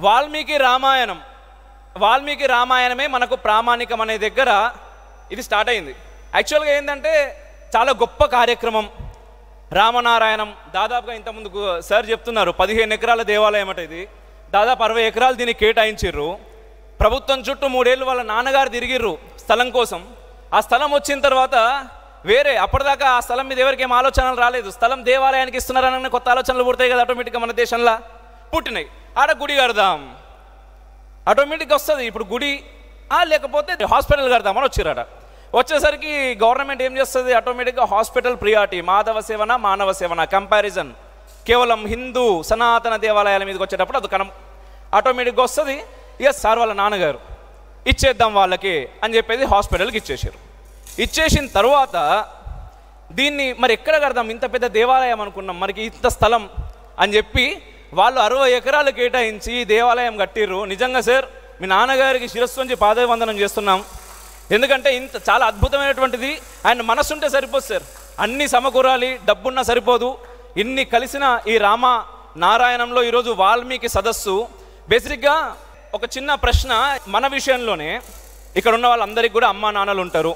వాల్మీకి రామాయణమే మనకు ప్రామాణికం అనే దగ్గర ఇది స్టార్ట్ అయింది. యాక్చువల్గా ఏంటంటే చాలా గొప్ప కార్యక్రమం. రామనారాయణం దాదాపుగా ఇంతకుముందు సార్ చెప్తున్నారు 15 ఎకరాల దేవాలయం అట. ఇది దాదాపు 60 ఎకరాలు దీన్ని కేటాయించిర్రు. ప్రభుత్వం చుట్టూ 3 ఏళ్ళు వాళ్ళ నాన్నగారు తిరిగిర్రు స్థలం కోసం. ఆ స్థలం వచ్చిన తర్వాత అప్పటిదాకా ఆ స్థలం మీద ఎవరికి ఏం ఆలోచనలు రాలేదు. స్థలం దేవాలయానికి ఇస్తున్నారని కొత్త ఆలోచనలు పుడతాయి కదా, ఆటోమేటిక్గా మన దేశంలో పుట్టినాయి. ఆడ గుడి కడదాం, ఆటోమేటిక్గా వస్తుంది. ఇప్పుడు గుడి లేకపోతే హాస్పిటల్ కడదామని వచ్చిరాడ. వచ్చేసరికి గవర్నమెంట్ ఏం చేస్తుంది, ఆటోమేటిక్గా హాస్పిటల్ ప్రియారిటీ, మాధవ సేవన మానవ సేవన కంపారిజన్, కేవలం హిందూ సనాతన దేవాలయాల మీదకి వచ్చేటప్పుడు అది ఆటోమేటిక్గా వస్తుంది. ఇక సార్ వాళ్ళ నాన్నగారు ఇచ్చేద్దాం వాళ్ళకి అని చెప్పేది హాస్పిటల్కి ఇచ్చేసారు. ఇచ్చేసిన తర్వాత దీన్ని మరి ఎక్కడ కడదాం, ఇంత పెద్ద దేవాలయం అనుకున్నాం, మనకి ఇంత స్థలం అని చెప్పి వాళ్ళు 60 ఎకరాలు కేటాయించి దేవాలయం కట్టిర్రు. నిజంగా సార్ మీ నాన్నగారికి శిరస్సు నుంచి పాదవందనం చేస్తున్నాం. ఎందుకంటే ఇంత చాలా అద్భుతమైనటువంటిది. ఆయన మనసుంటే సరిపోదు సార్, అన్నీ సమకూరాలి, డబ్బున్నా సరిపోదు. ఇన్ని కలిసిన ఈ రామ నారాయణంలో ఈరోజు వాల్మీకి సదస్సు. బేసిక్గా ఒక చిన్న ప్రశ్న, మన విషయంలోనే ఇక్కడ ఉన్న వాళ్ళందరికీ కూడా అమ్మా నాన్నలు ఉంటారు.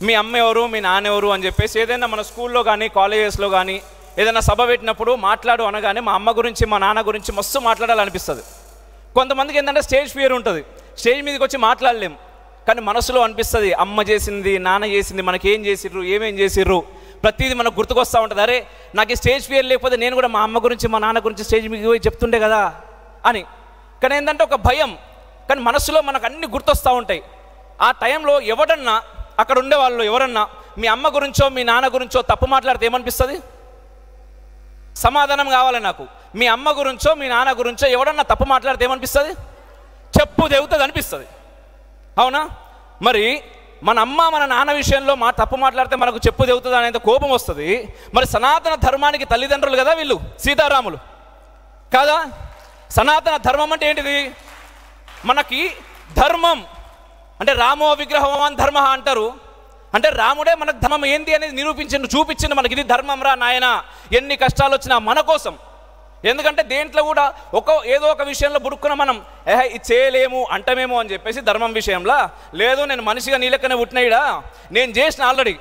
మీ అమ్మ ఎవరు, మీ నాన్న ఎవరు అని చెప్పేసి ఏదైనా మన స్కూల్లో కానీ కాలేజెస్లో కానీ ఏదైనా సభ పెట్టినప్పుడు మాట్లాడు అనగానే మా అమ్మ గురించి మా నాన్న గురించి మస్తు మాట్లాడాలనిపిస్తుంది. కొంతమందికి ఏంటంటే స్టేజ్ ఫియర్ ఉంటుంది, స్టేజ్ మీదకి వచ్చి మాట్లాడలేం. కానీ మనసులో అనిపిస్తుంది అమ్మ చేసింది, నాన్న చేసింది, మనకేం చేసిర్రు, ఏమేం చేసిర్రు, ప్రతిదీ మనకు గుర్తుకొస్తూ ఉంటుంది. అరే నాకు ఈ స్టేజ్ ఫియర్ లేకపోతే నేను కూడా మా అమ్మ గురించి మా నాన్న గురించి స్టేజ్ మీద పోయి చెప్తుండే కదా అని. కానీ ఏంటంటే ఒక భయం, కానీ మనసులో మనకు అన్నీ గుర్తొస్తూ ఉంటాయి. ఆ టైంలో ఎవడన్నా అక్కడ ఉండేవాళ్ళు ఎవరన్నా మీ అమ్మ గురించో మీ నాన్న గురించో తప్పు మాట్లాడితే ఏమనిపిస్తుంది? సమాధానం కావాలి నాకు. మీ అమ్మ గురించో మీ నాన్న గురించో ఎవడన్నా తప్పు మాట్లాడితే ఏమనిపిస్తుంది? చెప్పు దేవుతుంది అనిపిస్తుంది, అవునా? మరి మన అమ్మ మన నాన్న విషయంలో తప్పు మాట్లాడితే మనకు చెప్పు దేవుతుంది అనేంత కోపం వస్తుంది. మరి సనాతన ధర్మానికి తల్లిదండ్రులు కదా వీళ్ళు, సీతారాములు కాదా? సనాతన ధర్మం అంటే ఏంటిది? మనకి ధర్మం అంటే రామో విగ్రహవాన్ ధర్మ అంటారు. అంటే రాముడే మనకు ధర్మం ఏంటి అనేది నిరూపించిండు, చూపించిండు మనకి. ఇది ధర్మం రా నాయన, ఎన్ని కష్టాలు వచ్చినా మన కోసం. ఎందుకంటే దేంట్లో కూడా ఏదో ఒక విషయంలో బుడుక్కున మనం ఇది చేయలేము అంటమేమో అని చెప్పేసి ధర్మం విషయంలో లేదు, నేను మనిషిగా నీ లెక్కనే పుట్టినాయిడా, నేను చేసిన ఆల్రెడీ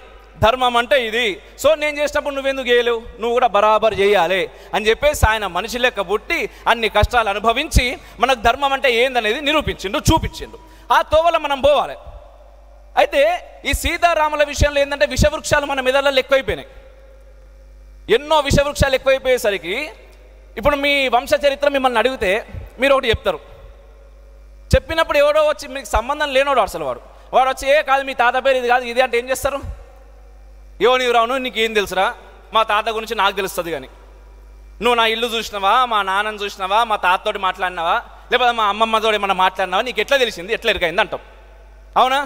ధర్మం అంటే ఇది, సో నేను చేసినప్పుడు నువ్వెందుకు చేయలేవు, నువ్వు కూడా బరాబర్ చేయాలి అని చెప్పేసి ఆయన మనిషి లెక్క పుట్టి అన్ని కష్టాలు అనుభవించి మనకు ధర్మం అంటే ఏందనేది నిరూపించిండు, చూపించిండు. ఆ తోవలో మనం పోవాలి. అయితే ఈ సీతారాముల విషయంలో ఏంటంటే విషవృక్షాలు మన మెదళ్ళలో ఎక్కువైపోయినాయి. ఎన్నో విషవృక్షాలు ఎక్కువైపోయేసరికి ఇప్పుడు మీ వంశ చరిత్ర మిమ్మల్ని అడిగితే మీరు ఒకటి చెప్తారు. చెప్పినప్పుడు ఎవడో వచ్చి మీకు సంబంధం లేనోడు అసలు వాడు వచ్చి కాదు మీ తాత పేరు ఇది కాదు ఇది అంటే ఏం చేస్తారు? నీవు రావును నీకేం తెలుసురా, మా తాత గురించి నాకు తెలుస్తుంది. కానీ నువ్వు నా ఇల్లు చూసినావా, మా నాన్నని చూసినావా, మా తాతతోటి మాట్లాడినావా, లేకపోతే మా అమ్మమ్మతో ఏమన్నా మాట్లాడినావా, నీకు ఎట్లా తెలిసింది, ఎట్లా ఎరికైంది అంటాం, అవునా?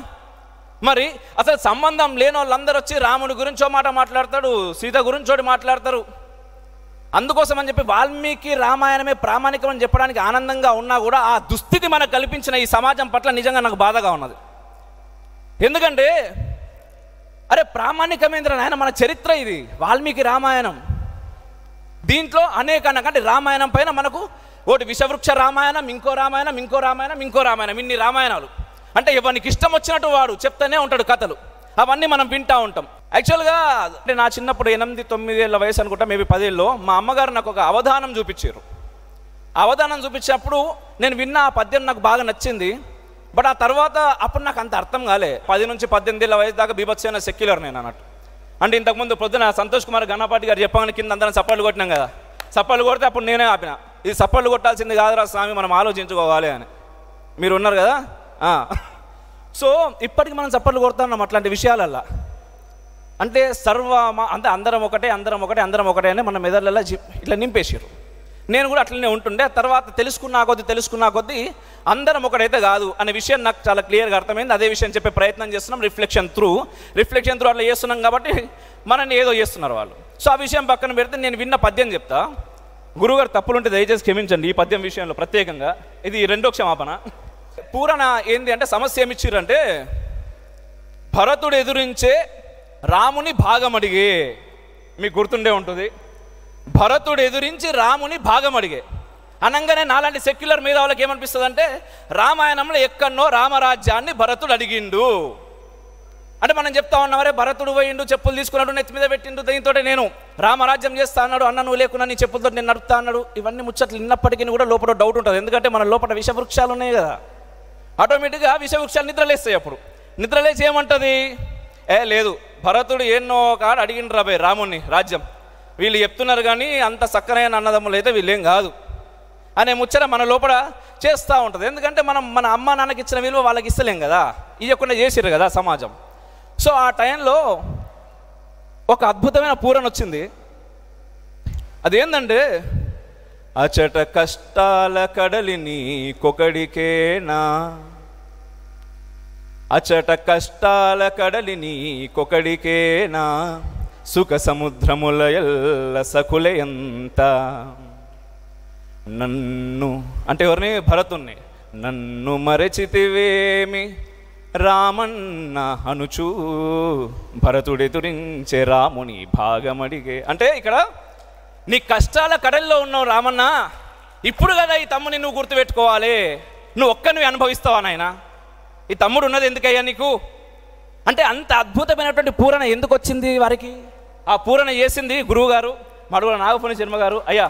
మరి అసలు సంబంధం లేని వాళ్ళందరూ వచ్చి రాముడి గురించో మాట మాట్లాడతాడు, సీత గురించోటి మాట్లాడతారు. అందుకోసం అని చెప్పి వాల్మీకి రామాయణమే ప్రామాణికం అని చెప్పడానికి ఆనందంగా ఉన్నా కూడా ఆ దుస్థితి మనకు కల్పించిన ఈ సమాజం పట్ల నిజంగా నాకు బాధగా ఉన్నది. ఎందుకంటే అరే ప్రామాణికమేంద్ర నాయన, మన చరిత్ర ఇది వాల్మీకి రామాయణం. దీంట్లో అంటే రామాయణం పైన మనకు ఒకటి విషవృక్ష రామాయణం, ఇంకో రామాయణం, ఇంకో రామాయణం, ఇంకో రామాయణం, ఇన్ని రామాయణాలు. అంటే ఎవరికి ఇష్టం వచ్చినట్టు వాడు చెప్తానే ఉంటాడు కథలు, అవన్నీ మనం వింటూ ఉంటాం. యాక్చువల్గా అంటే నా చిన్నప్పుడు 8-9 ఏళ్ళ వయసు అనుకుంటా, మేబీ 10 ఏళ్ళలో మా అమ్మగారు నాకు ఒక అవధానం చూపించారు. అవధానం చూపించినప్పుడు నేను విన్న ఆ పద్యం నాకు బాగా నచ్చింది. బట్ ఆ తర్వాత అప్పుడు నాకు అంత అర్థం కాలే. 10 నుంచి 18 ఏళ్ళ వయసు దాకా బీభత్సమైన సెక్యులర్ నేను అన్నట్టు. అంటే ఇంతకుముందు పొద్దున సంతోష్ కుమార్ గణపాటి గారు చెప్పగానే కింద అందరం సప్పళ్ళు కొట్టినాం కదా, సప్పళ్ళు కొడితే అప్పుడు నేనే ఆపిన, ఇది సప్పళ్ళు కొట్టాల్సింది కాదురా స్వామి, మనం ఆలోచించుకోవాలి అని. మీరు ఉన్నారు కదా. సో ఇప్పటికి మనం చప్పట్లు కొడుతున్నాం అట్లాంటి విషయాలల్లా. అంటే అంటే అందరం ఒకటే అందరం ఒకటే అందరం ఒకటే అని మన మెదళ్ళల్లో ఇట్లా నింపేసారు. నేను కూడా అట్లనే ఉంటుండే. తర్వాత తెలుసుకున్నా కొద్దీ అందరం ఒకటైతే కాదు అనే విషయం నాకు చాలా క్లియర్గా అర్థమైంది. అదే విషయం చెప్పే ప్రయత్నం చేస్తున్నాం. రిఫ్లెక్షన్ త్రూ అట్లా చేస్తున్నాం కాబట్టి మనల్ని ఏదో చేస్తున్నారు వాళ్ళు. సో ఆ విషయం పక్కన పెడితే నేను విన్న పద్యం చెప్తా. గురువుగారు తప్పులుంటే దయచేసి క్షమించండి ఈ పద్యం విషయంలో ప్రత్యేకంగా. ఇది 2వ క్షమాపణ. పూరణ ఏంది అంటే సమస్య ఏమిచ్చిర్రంటే, భరతుడు ఎదురించే రాముని భాగం అడిగే, మీకు గుర్తుండే ఉంటుంది. భరతుడు ఎదురించి రాముని భాగం అడిగే అనగానే నాలాంటి సెక్యులర్ మీద వాళ్ళకి ఏమనిపిస్తుంది అంటే రామాయణంలో ఎక్కడనో రామరాజ్యాన్ని భరతుడు అడిగిండు అంటే మనం చెప్తా ఉన్నామరే భరతుడు పోయిండు, చెప్పులు తీసుకున్నాడు, నెత్తి మీద పెట్టిండు, దీంతో నేను రామరాజ్యం చేస్తా అన్నాడు, అన్న నువ్వు లేకున్నా నీ చెప్పులతో నేను నడుపుతా అన్నాడు. ఇవన్నీ ముచ్చట్లు విన్నప్పటికీ కూడా లోపల డౌట్ ఉంటుంది. ఎందుకంటే మన లోపల విషవృక్షాలు ఉన్నాయి కదా, ఆటోమేటిక్గా విషవృక్షాలు నిద్రలేస్తాయి. అప్పుడు నిద్రలేసి ఏమంటుంది, లేదు భరతుడు ఎన్నో కాడ అడిగిండు రాబోయే రాముణ్ణి రాజ్యం, వీళ్ళు చెప్తున్నారు కానీ అంత చక్కనైన అన్నదమ్ములు అయితే వీళ్ళేం కాదు అనే ముచ్చట మన లోపల చేస్తూ ఉంటుంది. ఎందుకంటే మనం మన అమ్మ నాన్నకి ఇచ్చిన విలువ వాళ్ళకి ఇస్తలేం కదా, ఇవ్వకుండా చేసిర్రు కదా సమాజం. సో ఆ టైంలో ఒక అద్భుతమైన పూరణ వచ్చింది. అదేంటంటే అచట కష్టాల కడలి నీకొకడికేనా, అచట కష్టాల కడలి నీకొకడికేనా, సుఖ సముద్రముల ఎల్ల సకులయంత. నన్ను అంటే ఎవరిని, భరతుణ్ణి, నన్ను మరచితివేమి రామన్న అనుచూ భరతుడెదురించే రాముని భాగమడిగే. అంటే ఇక్కడ నీ కష్టాల కడల్లో ఉన్నావు రామన్న, ఇప్పుడు కదా ఈ తమ్ముని నువ్వు గుర్తుపెట్టుకోవాలి, నువ్వు ఒక్కనివి అనుభవిస్తావా నాయన, ఈ తమ్ముడు ఉన్నది ఎందుకయ్యా నీకు అంటే అంత అద్భుతమైనటువంటి పూరణ ఎందుకు వచ్చింది వారికి. ఆ పూరణ చేసింది గురువుగారు మడుగుల నాగపుని శర్మ గారు. అయ్యా